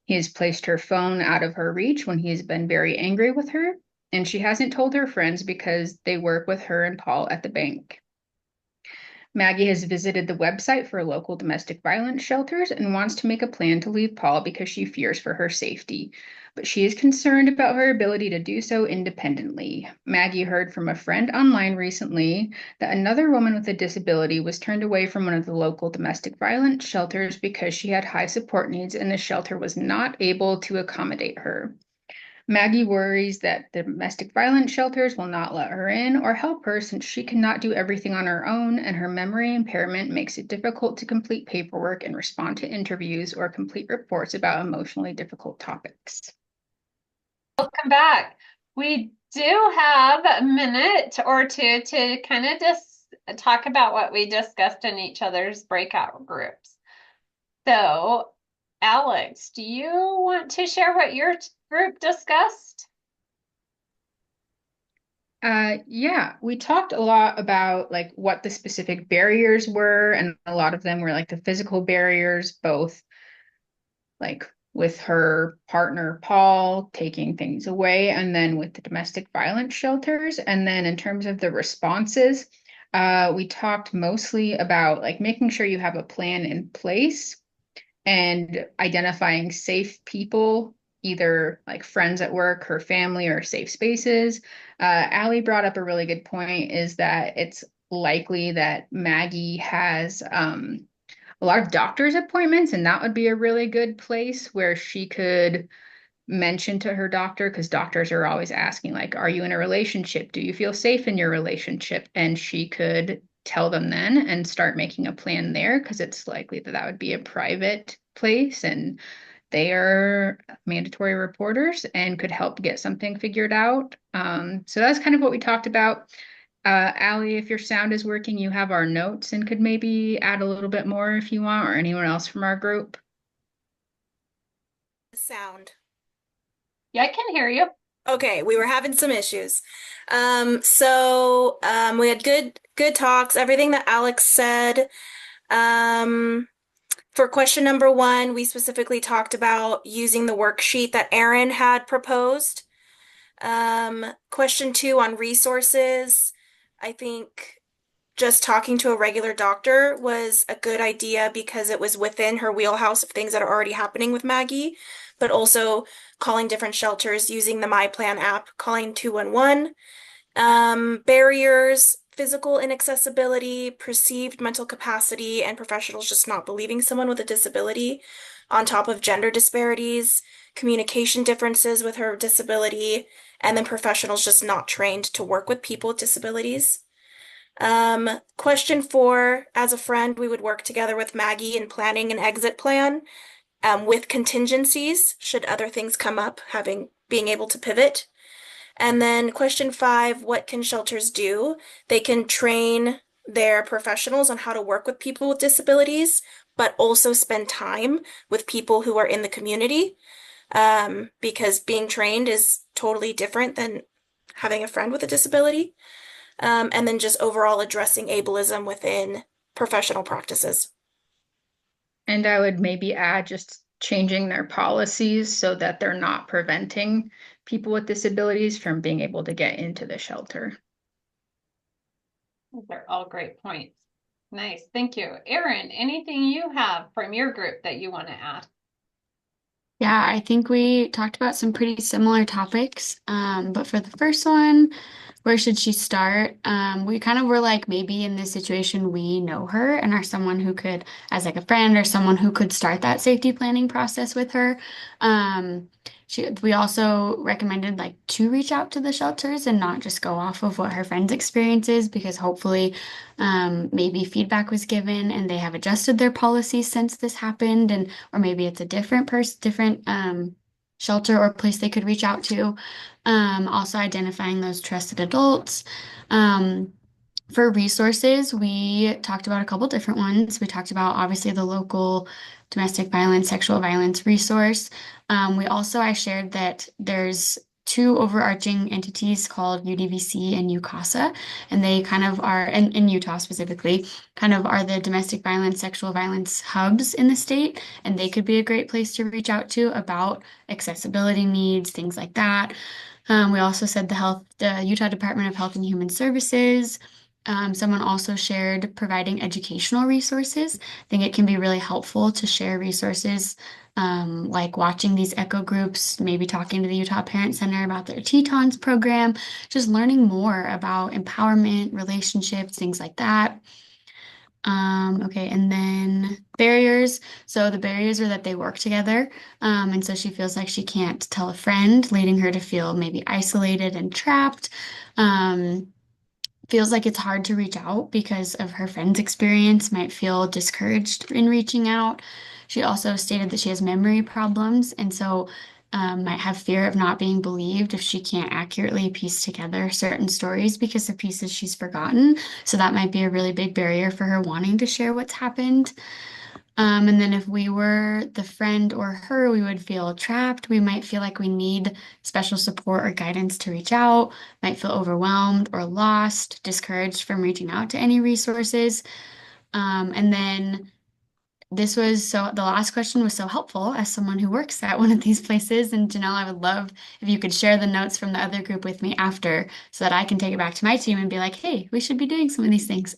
He has placed her phone out of her reach when he has been very angry with her, and she hasn't told her friends because they work with her and Paul at the bank. Maggie has visited the website for local domestic violence shelters and wants to make a plan to leave Paul because she fears for her safety. But she is concerned about her ability to do so independently. Maggie heard from a friend online recently that another woman with a disability was turned away from one of the local domestic violence shelters because she had high support needs and the shelter was not able to accommodate her. Maggie worries that the domestic violence shelters will not let her in or help her since she cannot do everything on her own, and her memory impairment makes it difficult to complete paperwork and respond to interviews or complete reports about emotionally difficult topics. Welcome back. We do have a minute or two to kind of just talk about what we discussed in each other's breakout groups. So, Alex, do you want to share what your group discussed? Yeah, we talked a lot about like what the specific barriers were, and a lot of them were like the physical barriers, both like with her partner Paul taking things away, and then with the domestic violence shelters. And then in terms of the responses, we talked mostly about like making sure you have a plan in place and identifying safe people, either like friends at work, her family, or safe spaces. Allie brought up a really good point is that it's likely that Maggie has a lot of doctor's appointments, and that would be a really good place where she could mention to her doctor, because doctors are always asking, like, are you in a relationship? Do you feel safe in your relationship? And she could tell them then and start making a plan there, because it's likely that that would be a private place and they are mandatory reporters and could help get something figured out. So that's kind of what we talked about. Allie, if your sound is working, you have our notes and could maybe add a little bit more if you want, or anyone else from our group. Sound. Yeah, I can hear you. Okay, we were having some issues. We had good talks, everything that Alex said. For question number one, we specifically talked about using the worksheet that Erin had proposed. Question two on resources, I think just talking to a regular doctor was a good idea because it was within her wheelhouse of things that are already happening with Maggie, but also calling different shelters using the My Plan app, calling 211. Barriers, physical inaccessibility, perceived mental capacity, and professionals just not believing someone with a disability, on top of gender disparities, communication differences with her disability, and then professionals just not trained to work with people with disabilities. Question four, as a friend, we would work together with Maggie in planning an exit plan, with contingencies should other things come up, being able to pivot. And then question five, what can shelters do? They can train their professionals on how to work with people with disabilities, but also spend time with people who are in the community, because being trained is totally different than having a friend with a disability. And then just overall addressing ableism within professional practices. And I would maybe add just changing their policies so that they're not preventing people with disabilities from being able to get into the shelter. They're all great points. Nice, thank you. Erin, anything you have from your group that you want to add? Yeah, I think we talked about some pretty similar topics. But for the first one, where should she start? We kind of were like, maybe in this situation, we know her and are someone who could, as like a friend or someone who could start that safety planning process with her. Um, we also recommended like to reach out to the shelters and not just go off of what her friend's experience is, because hopefully, maybe feedback was given and they have adjusted their policies since this happened, and or maybe it's a different shelter or place they could reach out to. Also identifying those trusted adults. Um, for resources, we talked about a couple different ones. We talked about obviously the local domestic violence, sexual violence resource. I shared that there's two overarching entities called UDVC and UCASA, and they kind of are, and in Utah specifically, kind of are the domestic violence, sexual violence hubs in the state, and they could be a great place to reach out to about accessibility needs, things like that. We also said the Utah Department of Health and Human Services. Someone also shared providing educational resources. I think it can be really helpful to share resources, like watching these echo groups, maybe talking to the Utah Parent Center about their Tetons program, just learning more about empowerment, relationships, things like that. Okay, and then barriers. So the barriers are that they work together. And so she feels like she can't tell a friend, leading her to feel maybe isolated and trapped. Um, Feels like it's hard to reach out because of her friend's experience, might feel discouraged in reaching out. She also stated that she has memory problems, and so might have fear of not being believed if she can't accurately piece together certain stories because of pieces she's forgotten. So that might be a really big barrier for her wanting to share what's happened. And then if we were the friend or her, we would feel trapped. We might feel like we need special support or guidance to reach out, might feel overwhelmed or lost, discouraged from reaching out to any resources. And then the last question was so helpful as someone who works at one of these places. And Janelle, I would love if you could share the notes from the other group with me after so that I can take it back to my team and be like, hey, we should be doing some of these things.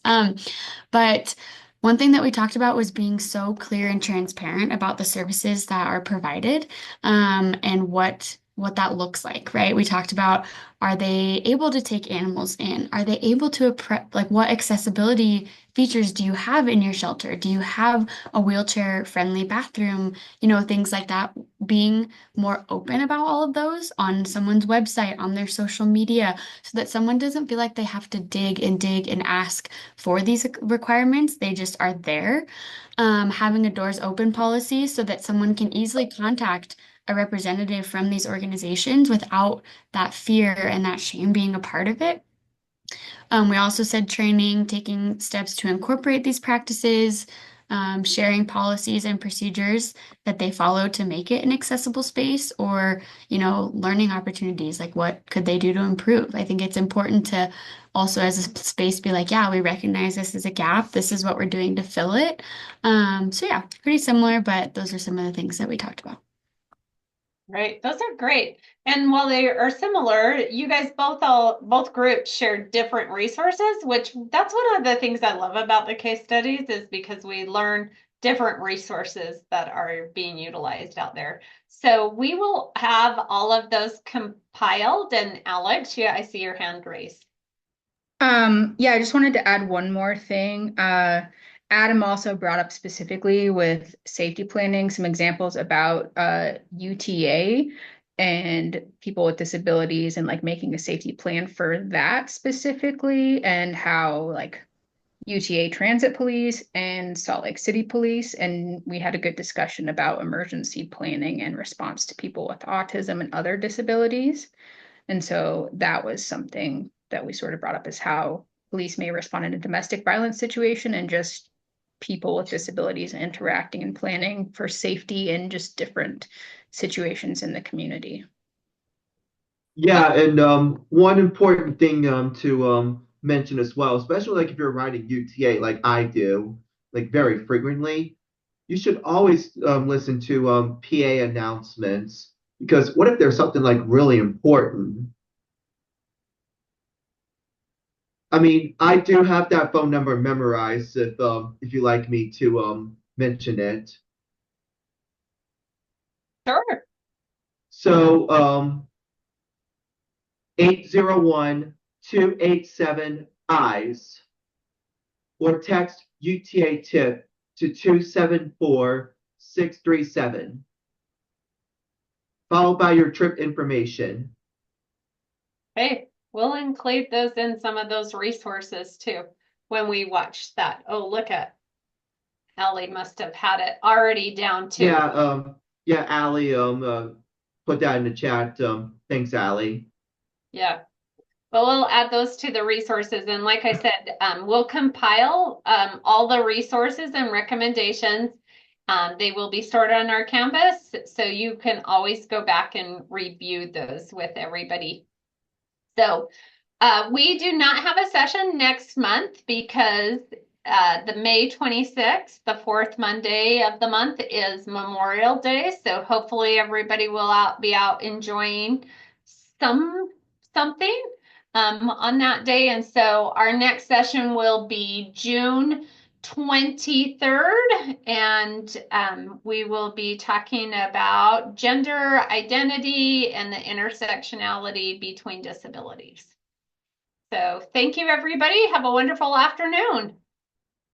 But one thing that we talked about was being so clear and transparent about the services that are provided, and what that looks like, right? We talked about, are they able to take animals in? Are they able to like what accessibility features do you have in your shelter? Do you have a wheelchair friendly bathroom? Things like that. Being more open about all of those on someone's website, on their social media, so that someone doesn't feel like they have to dig and ask for these requirements. They just are there. Having a doors open policy so that someone can easily contact a representative from these organizations without that fear and that shame being a part of it. We also said training, taking steps to incorporate these practices, sharing policies and procedures that they follow to make it an accessible space, or, learning opportunities, like what could they do to improve. I think it's important to also, as a space, be like, yeah, we recognize this as a gap. This is what we're doing to fill it. So yeah, pretty similar, but those are some of the things that we talked about. Right. Those are great. And while they are similar, you guys both groups shared different resources, which that's one of the things I love about the case studies is because we learn different resources that are being utilized out there. So we will have all of those compiled. And Alex, yeah, I see your hand raised. Yeah, I just wanted to add one more thing. Adam also brought up specifically with safety planning some examples about UTA and people with disabilities and like making a safety plan for that specifically, and how like UTA Transit Police and Salt Lake City Police. And we had a good discussion about emergency planning and response to people with autism and other disabilities. And so that was something that we sort of brought up, is how police may respond in a domestic violence situation, and just people with disabilities interacting and planning for safety in just different situations in the community. Yeah, and one important thing to mention as well, especially like if you're riding UTA like I do, like very frequently, you should always listen to PA announcements, because what if there's something like really important? I mean, I do have that phone number memorized if you like me to mention it. Sure. So 801-287-EYES or text UTA tip to 274-637, followed by your trip information. Hey, we'll include those in some of those resources too when we watch that. Oh, look at Ellie must have had it already down too. Yeah, Allie, put that in the chat. Thanks, Allie. Yeah. But we'll add those to the resources. And like I said, we'll compile all the resources and recommendations. They will be stored on our Canvas, so you can always go back and review those with everybody. So we do not have a session next month because the May 26th, the fourth Monday of the month, is Memorial Day. So hopefully everybody will be out enjoying something on that day. And so our next session will be June 23rd, and we will be talking about gender identity and the intersectionality between disabilities. So thank you, everybody. Have a wonderful afternoon.